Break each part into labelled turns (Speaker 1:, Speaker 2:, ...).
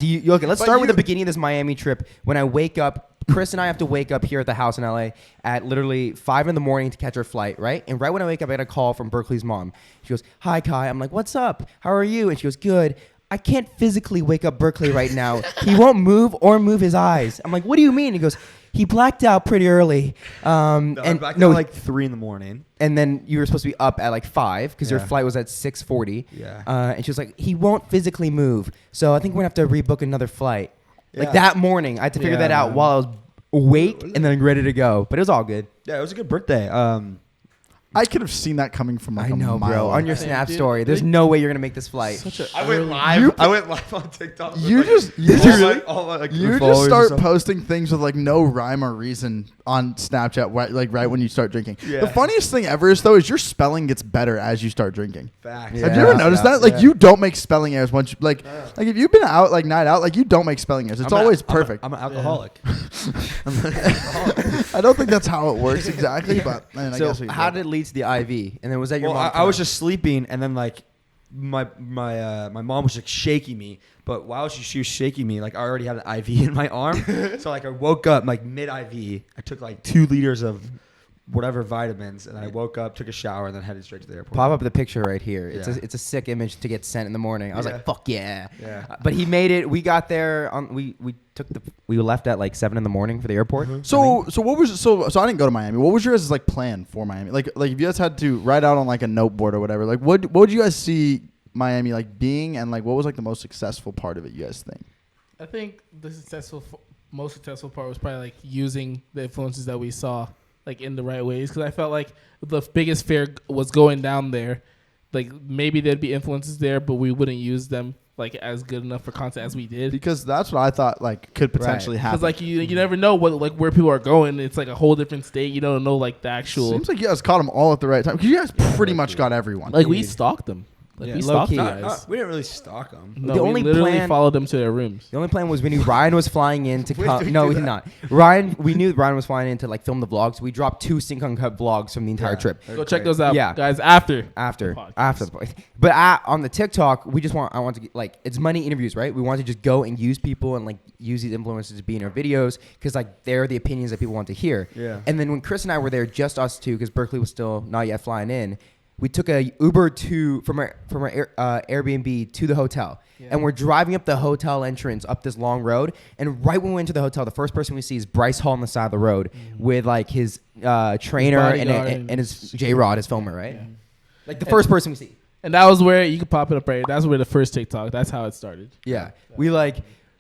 Speaker 1: Okay, let's start with the beginning of this Miami trip. When I wake up, Chris and I have to wake up here at the house in LA at literally 5 in the morning to catch our flight, right? And right when I wake up, I get a call from Berkley's mom. She goes, "Hi, Kai." I'm like, "What's up? How are you?" And she goes, "Good. I can't physically wake up Berkley right now. He won't move or move his eyes." I'm like, "What do you mean?" He goes, "He blacked out pretty early."
Speaker 2: I blacked out like 3 in the morning.
Speaker 1: And then you were supposed to be up at like 5 because your flight was at 6:40.
Speaker 2: Yeah.
Speaker 1: And she was like, "He won't physically move. So I think we're going to have to rebook another flight." Yeah. Like that morning, I had to figure that out while I was awake and then ready to go. But it was all good.
Speaker 2: Yeah, it was a good birthday.
Speaker 3: I could have seen that coming from like
Speaker 1: a mile, bro. On your Snap story, there's
Speaker 3: dude,
Speaker 1: no way you're gonna make this flight.
Speaker 2: I went live on TikTok.
Speaker 3: You just start posting things with like no rhyme or reason on Snapchat, right when you start drinking. Yeah. The funniest thing ever is your spelling gets better as you start drinking.
Speaker 2: Facts.
Speaker 3: Have you ever noticed that? Like you don't make spelling errors once you like if you've been out like night out, like you don't make spelling errors. It's always perfect.
Speaker 2: I'm an alcoholic.
Speaker 3: I don't think that's how it works exactly, but man, I guess
Speaker 1: how did it lead to the IV? And then was that your mom?
Speaker 2: I was just sleeping, and then like my mom was like shaking me, but while she was shaking me, like I already had an IV in my arm, so like I woke up like mid IV. I took like 2 liters of whatever vitamins, and I woke up, took a shower, and then headed straight to the airport.
Speaker 1: Pop up the picture right here. It's a sick image to get sent in the morning. I was like, fuck yeah. But he made it. We got there on we left at like 7 in the morning for the airport.
Speaker 3: Mm-hmm. So what was so I didn't go to Miami. What was your guys' like plan for Miami? Like if you guys had to write out on like a noteboard or whatever, like what would you guys see Miami like being, and like what was like the most successful part of it, you guys think?
Speaker 4: I think the most successful part was probably like using the influences that we saw like in the right ways, because I felt like the biggest fear was going down there. Like maybe there'd be influences there, but we wouldn't use them like as good enough for content as we did.
Speaker 3: Because that's what I thought like could potentially happen.
Speaker 4: Because like you never know where people are going. It's like a whole different state. You don't know like the actual.
Speaker 3: Seems like you guys caught them all at the right time, because you guys pretty much got everyone.
Speaker 4: Like we stalked them. Like we stalked you guys.
Speaker 2: We didn't really stalk them.
Speaker 4: No, we literally followed them to their rooms.
Speaker 1: The only plan was we knew Ryan was flying in to come. No, we did not. We knew Ryan was flying in to like film the vlogs. We dropped 2 Sync Uncut vlogs from the entire trip.
Speaker 4: Go check those out, guys. After the
Speaker 1: but on the TikTok, I want to get, like, it's money interviews, right? We want to just go and use people and like use these influencers to be in our videos, because like they're the opinions that people want to hear. Yeah. And then when Chris and I were there, just us two, because Berkley was still not yet flying in, we took a Uber from our Airbnb to the hotel, and we're driving up the hotel entrance up this long road. And right when we went to the hotel, the first person we see is Bryce Hall on the side of the road with like his trainer and his J-Rod, his filmer, right? Yeah. Like the first person we see.
Speaker 4: And that was where you could pop it up right. That's where the first TikTok. That's how it started.
Speaker 1: Yeah, we like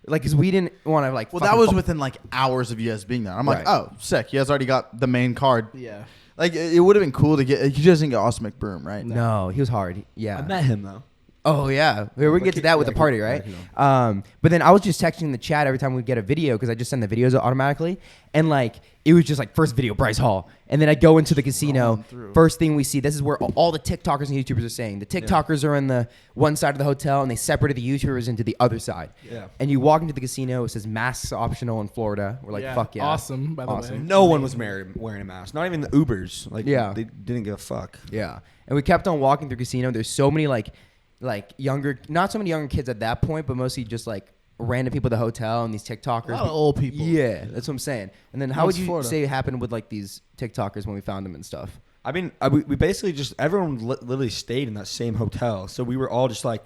Speaker 1: because we didn't want to like.
Speaker 3: Well, that was within like hours of you guys being there. I'm like, oh, sick! You guys already got the main card.
Speaker 4: Yeah.
Speaker 3: Like, it would have been cool to get... You just didn't get Austin McBroom, right?
Speaker 1: No, he was hard. Yeah.
Speaker 2: I met him, though.
Speaker 1: Oh, yeah. We're going to get to that with the party, right? But then I was just texting the chat every time we get a video, because I just send the videos automatically. And, like, it was just, like, first video, Bryce Hall. And then I go into the casino. First thing we see, this is where all the TikTokers and YouTubers are saying. The TikTokers are on the one side of the hotel, and they separated the YouTubers into the other side. Yeah. And you walk into the casino, it says masks optional in Florida. We're like, fuck yeah.
Speaker 4: Awesome, by the way.
Speaker 2: No one was wearing a mask. Not even the Ubers. Like, they didn't give a fuck.
Speaker 1: Yeah. And we kept on walking through casino. There's so many, like younger, not so many younger kids at that point, but mostly just, like, random people at the hotel and these TikTokers.
Speaker 4: A lot of old people.
Speaker 1: Yeah, that's what I'm saying. And then how would you say it happened with like these TikTokers when we found them and stuff?
Speaker 2: I mean, we basically just, everyone literally stayed in that same hotel. So we were all just like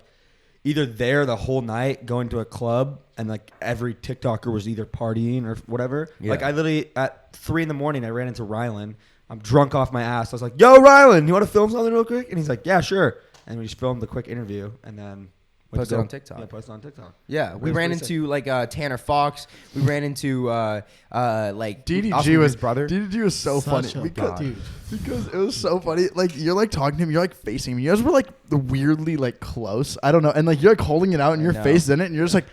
Speaker 2: either there the whole night going to a club, and like every TikToker was either partying or whatever. Yeah. Like I literally at 3 a.m, I ran into Rylan. I'm drunk off my ass. I was like, "Yo, Rylan, you want to film something real quick?" And he's like, "Yeah, sure." And we just filmed the quick interview, and then
Speaker 1: posted on TikTok.
Speaker 2: Yeah, posted on TikTok.
Speaker 1: Yeah, we ran into like Tanner Fox. We ran into like
Speaker 3: DDG was
Speaker 1: brother.
Speaker 3: DDG was so funny because it was so funny. Like you're like talking to him, you're like facing him. You guys were like weirdly like close. I don't know, and like you're like holding it out, and your face in it, and you're just like.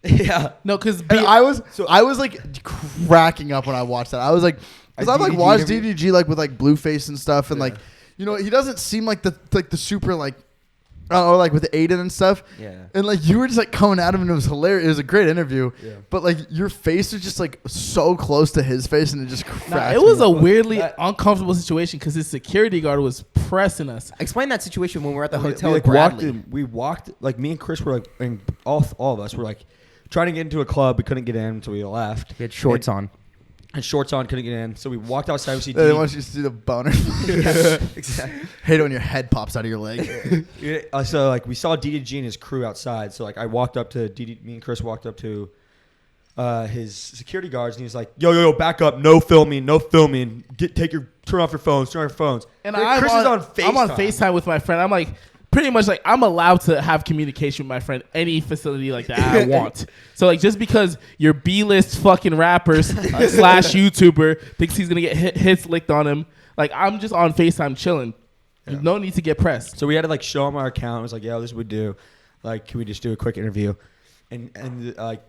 Speaker 1: Yeah.
Speaker 4: No, because
Speaker 3: I was like cracking up when I watched that. I was like, because I've like watched DDG like with like Blueface and stuff, and like, you know, he doesn't seem like the super like or like with Aiden and stuff.
Speaker 1: Yeah.
Speaker 3: And like you were just like coming at him, and it was hilarious. It was a great interview.
Speaker 2: Yeah.
Speaker 3: But like your face was just like so close to his face, and it just cracked.
Speaker 4: It was
Speaker 3: me
Speaker 4: a
Speaker 3: up.
Speaker 4: weirdly uncomfortable situation because his security guard was pressing us.
Speaker 1: Explain that situation when we were at the
Speaker 2: We-
Speaker 1: hotel
Speaker 2: we,
Speaker 1: with
Speaker 2: like,
Speaker 1: Bradley.
Speaker 2: we walked, like me and Chris were like, and all of us were like trying to get into a club. We couldn't get in until we left.
Speaker 1: We had shorts on.
Speaker 2: And shorts on, couldn't get in. So we walked outside. We see
Speaker 3: They
Speaker 2: DD.
Speaker 3: want you to see the boner.
Speaker 2: Exactly.
Speaker 3: Hate it when your head pops out of your leg.
Speaker 2: So like we saw DDG and his crew outside. So like I walked up to DD. Me and Chris walked up to his security guards, and he was like, "Yo, back up! No filming, no filming. Turn off your phones. Turn off your phones."
Speaker 4: And
Speaker 2: Chris is on FaceTime.
Speaker 4: I'm on FaceTime with my friend. I'm like, pretty much like, I'm allowed to have communication with my friend any facility like that I want. So like, just because your B-list fucking rapper slash YouTuber thinks he's gonna get hits licked on him, like I'm just on FaceTime chilling. There's no need to get pressed.
Speaker 2: So we had to like show him our account. It was like, "Yo, this is what we do. Like, can we just do a quick interview?" And the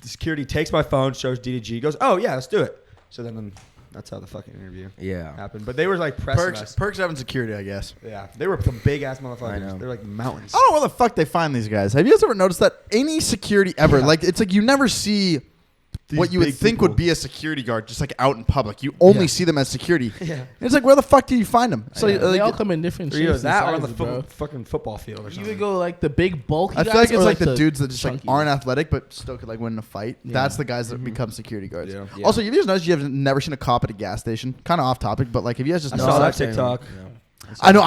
Speaker 2: security takes my phone, shows DDG, he goes, "Oh yeah, let's do it." So then that's how the fucking interview happened. But they were like pressing us.
Speaker 3: Perks having security, I guess.
Speaker 2: Yeah, they were some big ass
Speaker 1: I know.
Speaker 2: motherfuckers. They're like mountains.
Speaker 3: I don't know where the fuck they find these guys. Have you guys ever noticed that any security ever, like it's like you never see
Speaker 2: These
Speaker 3: what you would
Speaker 2: big
Speaker 3: think
Speaker 2: people.
Speaker 3: would be a security guard just like out in public. You only
Speaker 2: Yeah.
Speaker 3: see them as security.
Speaker 2: Yeah.
Speaker 3: And it's like, where the fuck do you find them? So
Speaker 4: Yeah, they all
Speaker 3: like,
Speaker 4: come in different
Speaker 2: Or either
Speaker 4: shapes
Speaker 2: that or
Speaker 4: and
Speaker 2: on the
Speaker 4: sizes, bro.
Speaker 2: fucking football field or
Speaker 4: You
Speaker 2: something.
Speaker 4: either go like the big bulky
Speaker 3: I feel
Speaker 4: guys
Speaker 3: like it's
Speaker 4: or
Speaker 3: like the dudes that just like
Speaker 4: chunky
Speaker 3: aren't
Speaker 4: guys.
Speaker 3: athletic but still could like win in a fight.
Speaker 4: Yeah.
Speaker 3: That's the guys that become security guards.
Speaker 2: Yeah.
Speaker 1: Yeah.
Speaker 3: Also, you guys noticed you have never seen a cop at a gas station? Kind of off topic, but like, have you guys just
Speaker 2: I
Speaker 3: noticed
Speaker 2: saw
Speaker 3: that?
Speaker 2: that TikTok.
Speaker 3: I know.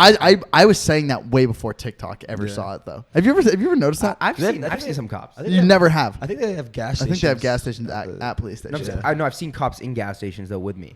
Speaker 3: I was saying that way before TikTok ever
Speaker 2: Yeah.
Speaker 3: saw it though. Have you ever noticed that?
Speaker 1: I've
Speaker 2: They-
Speaker 1: seen
Speaker 2: I think
Speaker 1: I've seen
Speaker 2: they-
Speaker 1: some cops.
Speaker 2: I think
Speaker 3: You
Speaker 2: they-
Speaker 3: never have.
Speaker 2: I think they have gas
Speaker 3: I
Speaker 2: stations.
Speaker 3: think they have gas stations at police
Speaker 1: No,
Speaker 3: stations.
Speaker 1: I know I've seen cops in gas stations though with me.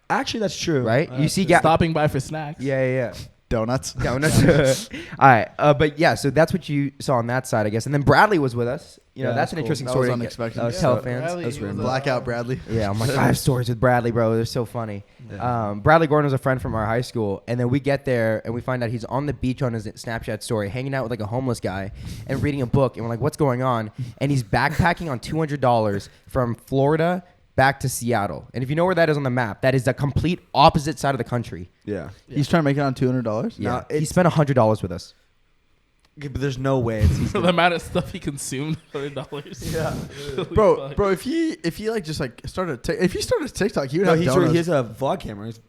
Speaker 2: Actually, that's true.
Speaker 1: Right? You see gas.
Speaker 4: stopping by for snacks.
Speaker 1: Yeah.
Speaker 3: Donuts.
Speaker 1: Donuts. All right, but yeah, so that's what you saw on that side, I guess. And then Bradley was with us. You know,
Speaker 2: Yeah,
Speaker 1: that's
Speaker 2: that's
Speaker 1: an
Speaker 2: cool.
Speaker 1: interesting
Speaker 3: That
Speaker 1: story.
Speaker 3: was
Speaker 1: to get-
Speaker 3: unexpected.
Speaker 1: Tell
Speaker 3: Yeah,
Speaker 1: fans.
Speaker 4: Bradley
Speaker 2: That's
Speaker 4: was,
Speaker 2: random.
Speaker 3: Blackout Bradley.
Speaker 1: Yeah, I'm like, I have stories with Bradley, bro. They're so funny.
Speaker 2: Yeah.
Speaker 1: Bradley Gordon was a friend from our high school, and then we get there and we find out he's on the beach on his Snapchat story, hanging out with like a homeless guy and reading a book. And we're like, what's going on? And he's backpacking on $200 from Florida back to Seattle. And if you know where that is on the map, that is the complete opposite side of the country.
Speaker 2: Yeah.
Speaker 3: He's trying to make it on $200.
Speaker 1: Yeah,
Speaker 2: Now,
Speaker 1: he
Speaker 2: it's-
Speaker 1: spent $100 with us.
Speaker 2: Okay, but there's no way. It's
Speaker 4: For the amount of stuff he consumed, $100.
Speaker 2: Yeah.
Speaker 3: Bro, if he like just like started if he started TikTok, he would
Speaker 2: No,
Speaker 3: have
Speaker 2: he
Speaker 3: donuts.
Speaker 2: has a vlog camera. He's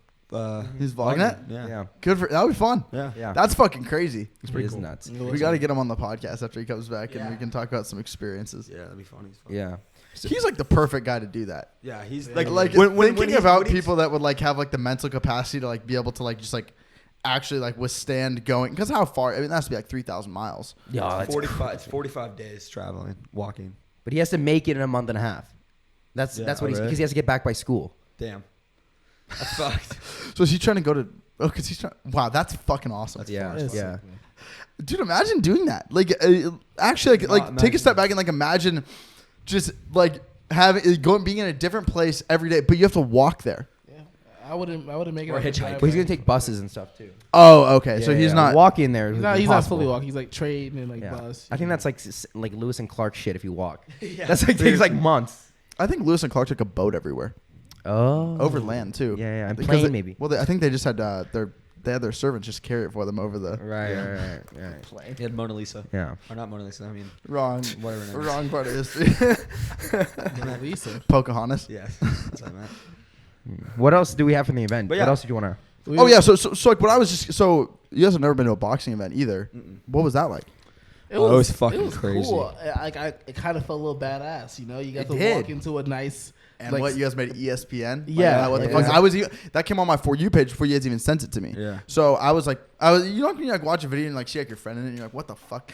Speaker 3: vlogging that?
Speaker 2: Yeah.
Speaker 3: Good for that would be fun.
Speaker 2: Yeah.
Speaker 1: Yeah.
Speaker 3: That's fucking crazy.
Speaker 1: It's pretty nuts.
Speaker 3: We got to get him on the podcast after he comes back, and
Speaker 2: Yeah.
Speaker 3: we can talk about some experiences.
Speaker 2: Yeah, that'd be funny.
Speaker 1: Yeah.
Speaker 3: He's like the perfect guy to do that.
Speaker 2: Yeah, he's
Speaker 3: Like
Speaker 2: when
Speaker 3: thinking
Speaker 2: he's-
Speaker 3: about
Speaker 2: when he's-
Speaker 3: people that would like have like the mental capacity to like be able to like just like actually like withstand going, because how far? I mean, that has to be like 3,000 miles.
Speaker 1: Yeah, that's
Speaker 2: 45. It's 45 days traveling, walking.
Speaker 1: But he has to make it in a month and a half. That's
Speaker 2: Yeah.
Speaker 1: that's what
Speaker 2: Oh,
Speaker 1: he's
Speaker 2: really?
Speaker 1: because he has to get back by school.
Speaker 2: Damn. That's fucked.
Speaker 3: So is he trying to go to? Oh, because he's trying. Wow, that's fucking awesome.
Speaker 1: Yeah.
Speaker 3: Dude, imagine doing that. Like, actually, like take a
Speaker 2: imagine.
Speaker 3: step back and like imagine just like being in a different place every day, but you have to walk there.
Speaker 4: Yeah. I wouldn't make it.
Speaker 2: Or
Speaker 4: on the
Speaker 2: hitchhike.
Speaker 4: driveway.
Speaker 1: But he's gonna take buses and stuff too.
Speaker 3: Oh, okay. So he's not.
Speaker 1: walking there.
Speaker 4: He's not fully walking. He's like train and like bus.
Speaker 1: I think that's like Lewis and Clark shit if you walk. That's like takes like months.
Speaker 3: I think Lewis and Clark took a boat everywhere,
Speaker 1: Oh.
Speaker 3: over land too.
Speaker 1: Yeah, and
Speaker 3: Because
Speaker 1: plane
Speaker 3: they-
Speaker 1: maybe.
Speaker 3: Well, I think they just had they had their servants just carry it for them over the
Speaker 1: Right.
Speaker 3: plane.
Speaker 2: He had Mona Lisa.
Speaker 1: Yeah.
Speaker 2: Or not Mona Lisa. I mean,
Speaker 3: Wrong.
Speaker 2: whatever her name is.
Speaker 3: Wrong part of history.
Speaker 4: Mona Lisa.
Speaker 3: Pocahontas.
Speaker 2: Yes. That's what I meant.
Speaker 1: What else do we have from the event?
Speaker 2: But
Speaker 1: What
Speaker 2: yeah.
Speaker 1: else did you want to?
Speaker 3: Oh yeah. So like what I was just you guys have never been to a boxing event either.
Speaker 2: Mm-mm.
Speaker 3: What was that like?
Speaker 4: It
Speaker 2: Oh, it was fucking
Speaker 4: it was
Speaker 2: crazy.
Speaker 4: Cool. It kind of felt a little badass, you know. You got
Speaker 1: It
Speaker 4: to
Speaker 1: did.
Speaker 4: walk into a nice.
Speaker 3: And
Speaker 4: like,
Speaker 3: what you guys made ESPN?
Speaker 4: Yeah.
Speaker 3: What the
Speaker 1: Yeah.
Speaker 3: fuck? I was that came on my For You page before you guys even sent it to me.
Speaker 2: Yeah.
Speaker 3: So I was you know when you like watch a video and like see like your friend in it and you're like, what the fuck?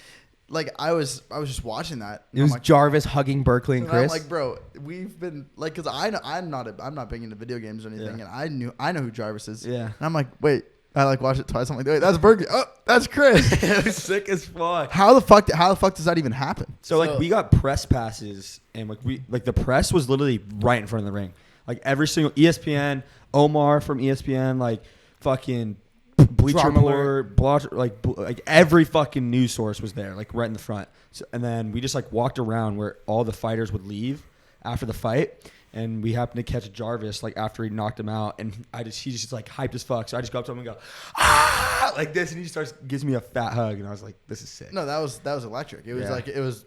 Speaker 3: Like I was just watching that.
Speaker 1: It was
Speaker 3: I'm like,
Speaker 1: Jarvis hugging Berkley and
Speaker 3: and I'm
Speaker 1: Chris.
Speaker 3: like, bro, we've been like, cause I'm not big into video games or anything,
Speaker 2: Yeah.
Speaker 3: and I know who Jarvis is.
Speaker 2: Yeah.
Speaker 3: And I'm like, wait, I like watched it twice. I'm like, wait, that's Berkley. Oh, that's Chris.
Speaker 2: It was sick as fuck.
Speaker 3: How the fuck does that even happen?
Speaker 2: So like we got press passes and like the press was literally right in front of the ring. Like every single ESPN, Omar from ESPN, like fucking Bleacher
Speaker 1: Drama
Speaker 2: Report, like every fucking news source was there, like right in the front. So, and then we just like walked around where all the fighters would leave after the fight, And we happened to catch Jarvis like after he knocked him out, and he's just like hyped as fuck. So I just go up to him and go, ah, like this, and he gives me a fat hug, and I was like, this is sick.
Speaker 3: No, that was electric. It was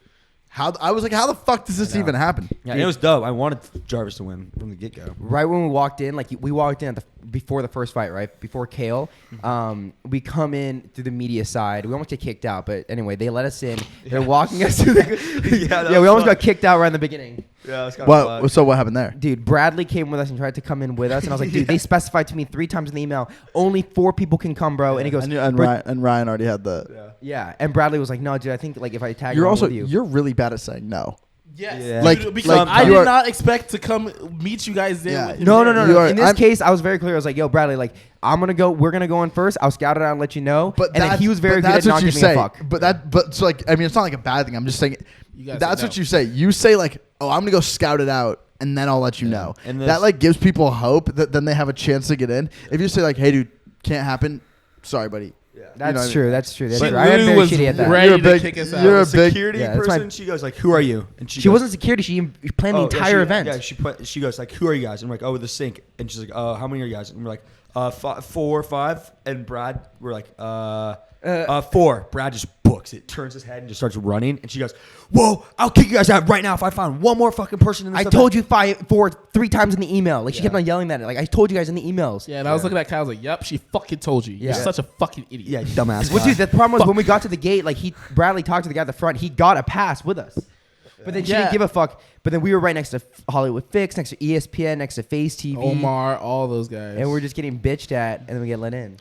Speaker 3: how the fuck does this even happen?
Speaker 2: Yeah, it was dope. I wanted Jarvis to win from the get go.
Speaker 1: Right when we walked in, we walked in before the first fight, right before Kale. We come in through the media side. We almost get kicked out, but anyway, they let us in. They're walking us through the. We almost got kicked out right in the beginning.
Speaker 2: Yeah, that's kind of
Speaker 3: so what happened there?
Speaker 1: Dude, Bradley came with us and tried to come in with us, and I was like, dude, they specified to me 3 times in the email, only 4 people can come, bro. And he goes,
Speaker 3: and Ryan already had the.
Speaker 1: Yeah, and Bradley was like, no, dude, I think if I tag along with you,
Speaker 3: you're really bad at saying no.
Speaker 4: Yes.
Speaker 2: Yeah.
Speaker 4: Because I did not expect to come meet you guys there.
Speaker 3: Yeah.
Speaker 4: With him
Speaker 1: No.
Speaker 4: there.
Speaker 1: In this case, I was very clear. I was like, yo, Bradley, we're gonna go in first. I'll scout it out and let you know.
Speaker 3: But
Speaker 1: and then he was very good at not giving a fuck.
Speaker 3: But so I mean, it's not like a bad thing. I'm just saying that's what you say. You say like, oh, I'm gonna go scout it out, and then I'll let you know. And that gives people hope that then they have a chance to get in. If you say like, hey, dude, can't happen. Sorry, buddy.
Speaker 1: That's true. That's true.
Speaker 4: She
Speaker 1: I am very shitty at that.
Speaker 4: Ready to kick us out.
Speaker 3: You're a big
Speaker 2: security person. She goes like, "Who are you?" And
Speaker 1: she wasn't security. She planned the entire event.
Speaker 2: Yeah, she goes like, "Who are you guys?" And we're like, "Oh, TheSync." And she's like, "How many are you guys?" And we're like, 4 or 5. And Brad, we're like, 4. Brad just books it, turns his head, and just starts running. And she goes, "Whoa, I'll kick you guys out right now if I find one more fucking person in this."
Speaker 1: I told you 3 times in the email. She kept on yelling that. I told you guys in the emails.
Speaker 4: Yeah, and I was looking at Kyle. I was like, "Yep, she fucking told you. You're such a fucking idiot."
Speaker 2: Yeah, dumbass.
Speaker 1: Well, dude, the problem was when we got to the gate, Bradley talked to the guy at the front. He got a pass with us. But then she didn't give a fuck. But then we were right next to Hollywood Fix, next to ESPN, next to Face TV.
Speaker 4: Omar, all those guys.
Speaker 1: And we're just getting bitched at, and then we get let in.